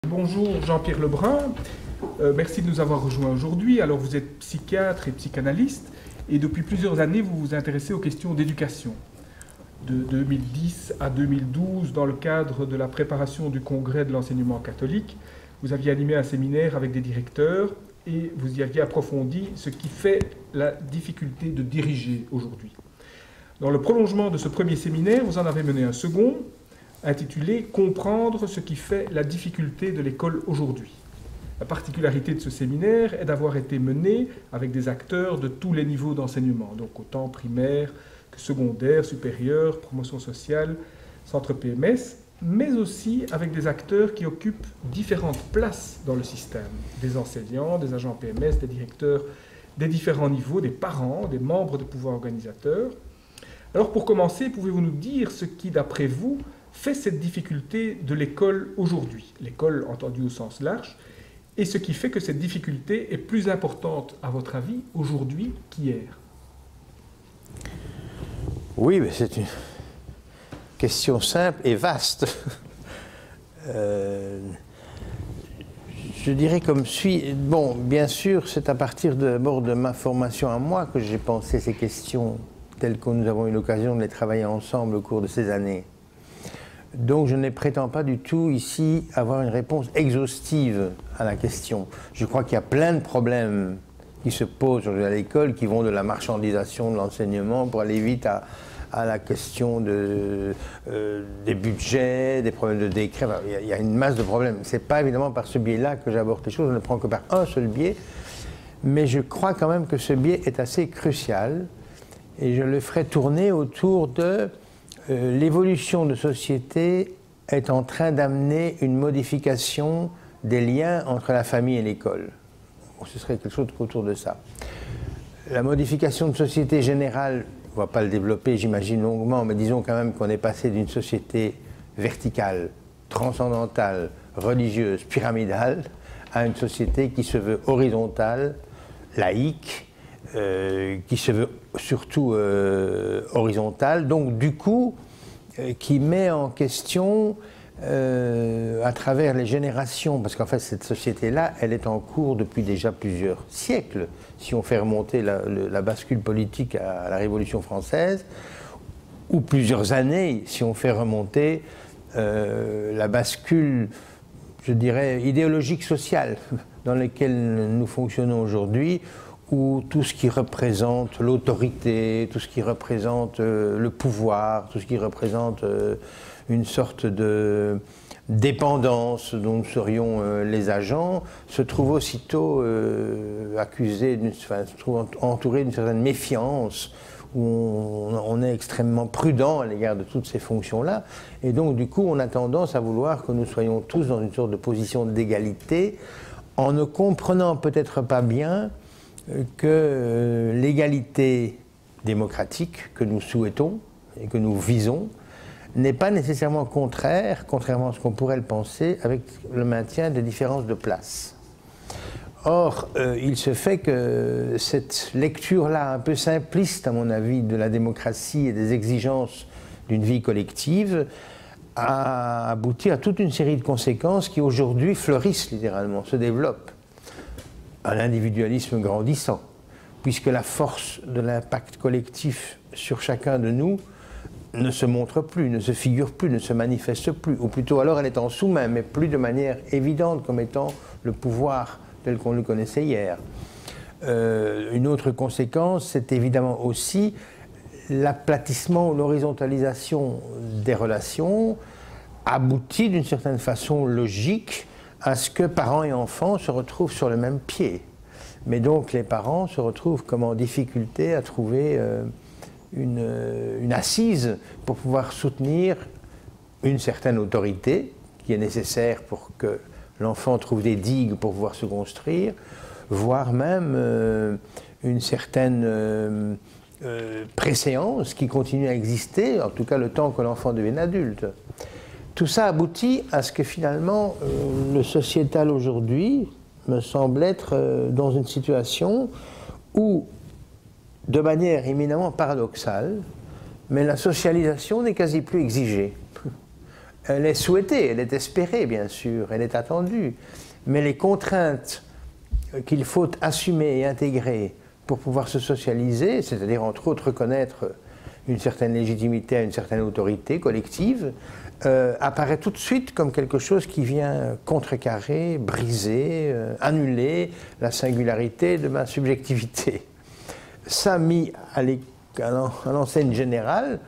Bonjour Jean-Pierre Lebrun, merci de nous avoir rejoints aujourd'hui. Alors vous êtes psychiatre et psychanalyste et depuis plusieurs années vous vous intéressez aux questions d'éducation. De 2010 à 2012, dans le cadre de la préparation du congrès de l'enseignement catholique, vous aviez animé un séminaire avec des directeurs et vous y aviez approfondi ce qui fait la difficulté de diriger aujourd'hui. Dans le prolongement de ce premier séminaire, vous en avez mené un second, intitulé « Comprendre ce qui fait la difficulté de l'école aujourd'hui ». La particularité de ce séminaire est d'avoir été mené avec des acteurs de tous les niveaux d'enseignement, donc autant primaire que secondaire, supérieur, promotion sociale, centre PMS, mais aussi avec des acteurs qui occupent différentes places dans le système, des enseignants, des agents PMS, des directeurs des différents niveaux, des parents, des membres de pouvoir organisateur. Alors pour commencer, pouvez-vous nous dire ce qui, d'après vous, fait cette difficulté de l'école aujourd'hui, l'école entendue au sens large, et ce qui fait que cette difficulté est plus importante, à votre avis, aujourd'hui qu'hier? Oui, mais c'est une question simple et vaste. Je dirais comme suit. Bon, bien sûr, c'est à partir d'abord de ma formation à moi que j'ai pensé ces questions telles que nous avons eu l'occasion de les travailler ensemble au cours de ces années. Donc je ne prétends pas du tout ici avoir une réponse exhaustive à la question. Je crois qu'il y a plein de problèmes qui se posent aujourd'hui à l'école, qui vont de la marchandisation de l'enseignement pour aller vite à la question des budgets, des problèmes de décret. Enfin, il y a une masse de problèmes. Ce n'est pas évidemment par ce biais-là que j'aborde les choses, je ne prends que par un seul biais, mais je crois quand même que ce biais est assez crucial et je le ferai tourner autour de l'évolution de société est en train d'amener une modification des liens entre la famille et l'école. Bon, ce serait quelque chose autour de ça. La modification de société générale, on ne va pas le développer, j'imagine, longuement, mais disons quand même qu'on est passé d'une société verticale, transcendantale, religieuse, pyramidale, à une société qui se veut horizontale, laïque, qui se veut surtout horizontale, donc du coup, qui met en question à travers les générations, parce qu'en fait cette société-là, elle est en cours depuis déjà plusieurs siècles, si on fait remonter la bascule politique à la Révolution française, ou plusieurs années, si on fait remonter la bascule, je dirais, idéologique sociale dans laquelle nous fonctionnons aujourd'hui, où tout ce qui représente l'autorité, tout ce qui représente le pouvoir, tout ce qui représente une sorte de dépendance dont nous serions les agents, se trouve aussitôt accusé, se trouve entouré d'une certaine méfiance, où on est extrêmement prudent à l'égard de toutes ces fonctions-là, et donc du coup on a tendance à vouloir que nous soyons tous dans une sorte de position d'égalité, en ne comprenant peut-être pas bien que l'égalité démocratique que nous souhaitons et que nous visons n'est pas nécessairement contraire, contrairement à ce qu'on pourrait le penser, avec le maintien des différences de place. Or, il se fait que cette lecture-là, un peu simpliste à mon avis, de la démocratie et des exigences d'une vie collective, a abouti à toute une série de conséquences qui aujourd'hui fleurissent littéralement, se développent. Un individualisme grandissant, puisque la force de l'impact collectif sur chacun de nous ne se montre plus, ne se figure plus, ne se manifeste plus, ou plutôt alors elle est en sous-main, mais plus de manière évidente comme étant le pouvoir tel qu'on le connaissait hier. Une autre conséquence, c'est évidemment aussi l'aplatissement ou l'horizontalisation des relations aboutit d'une certaine façon logique à ce que parents et enfants se retrouvent sur le même pied. Mais donc les parents se retrouvent comme en difficulté à trouver une assise pour pouvoir soutenir une certaine autorité qui est nécessaire pour que l'enfant trouve des digues pour pouvoir se construire, voire même une certaine préséance qui continue à exister, en tout cas le temps que l'enfant devienne adulte. Tout ça aboutit à ce que finalement le sociétal aujourd'hui me semble être dans une situation où, de manière éminemment paradoxale, mais la socialisation n'est quasi plus exigée. Elle est souhaitée, elle est espérée, bien sûr, elle est attendue. Mais les contraintes qu'il faut assumer et intégrer pour pouvoir se socialiser, c'est-à-dire entre autres reconnaître une certaine légitimité à une certaine autorité collective, apparaît tout de suite comme quelque chose qui vient contrecarrer, briser, annuler la singularité de ma subjectivité. Ça, mis à l'enseigne générale,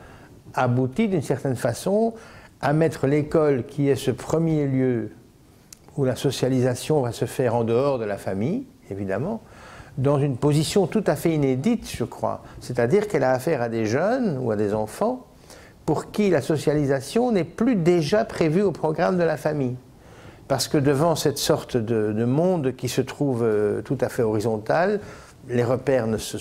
aboutit d'une certaine façon à mettre l'école, qui est ce premier lieu où la socialisation va se faire en dehors de la famille, évidemment, dans une position tout à fait inédite, je crois. C'est-à-dire qu'elle a affaire à des jeunes ou à des enfants pour qui la socialisation n'est plus déjà prévue au programme de la famille. Parce que devant cette sorte de monde qui se trouve tout à fait horizontal, les repères ne se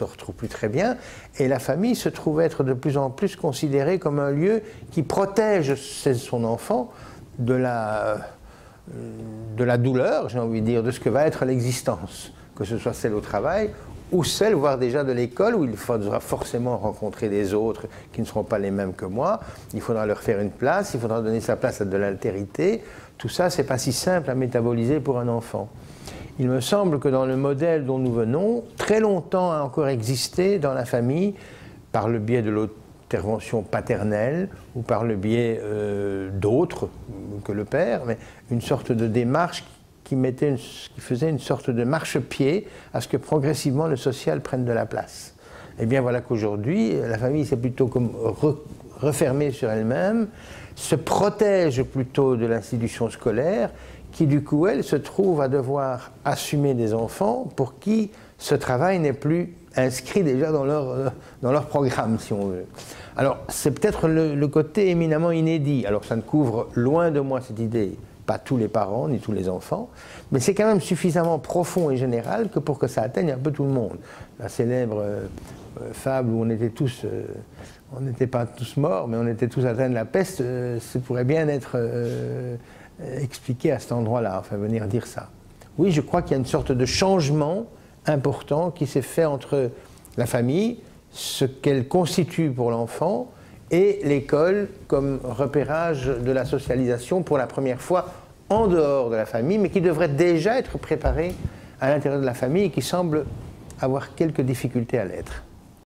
retrouvent plus très bien, et la famille se trouve être de plus en plus considérée comme un lieu qui protège son enfant de la douleur, j'ai envie de dire, de ce que va être l'existence, que ce soit celle au travail ou celle, voire déjà de l'école, où il faudra forcément rencontrer des autres qui ne seront pas les mêmes que moi. Il faudra leur faire une place, il faudra donner sa place à de l'altérité. Tout ça, c'est pas si simple à métaboliser pour un enfant. Il me semble que dans le modèle dont nous venons, très longtemps a encore existé dans la famille, par le biais de l'intervention paternelle ou par le biais d'autres que le père, mais une sorte de démarche qui faisait une sorte de marchepied à ce que progressivement le social prenne de la place. Et bien voilà qu'aujourd'hui, la famille s'est plutôt comme refermée sur elle-même, se protège plutôt de l'institution scolaire, qui du coup, elle, se trouve à devoir assumer des enfants pour qui ce travail n'est plus inscrit déjà dans leur programme, si on veut. Alors, c'est peut-être le côté éminemment inédit. Alors, ça ne couvre loin de moi cette idée, pas tous les parents, ni tous les enfants, mais c'est quand même suffisamment profond et général que pour que ça atteigne un peu tout le monde. La célèbre fable où on était tous, on n'était pas tous morts, mais on était tous atteints de la peste, ça pourrait bien être expliqué à cet endroit-là, enfin venir dire ça. Oui, je crois qu'il y a une sorte de changement important qui s'est fait entre la famille, ce qu'elle constitue pour l'enfant, et l'école comme repérage de la socialisation pour la première fois en dehors de la famille, mais qui devrait déjà être préparée à l'intérieur de la famille et qui semble avoir quelques difficultés à l'être.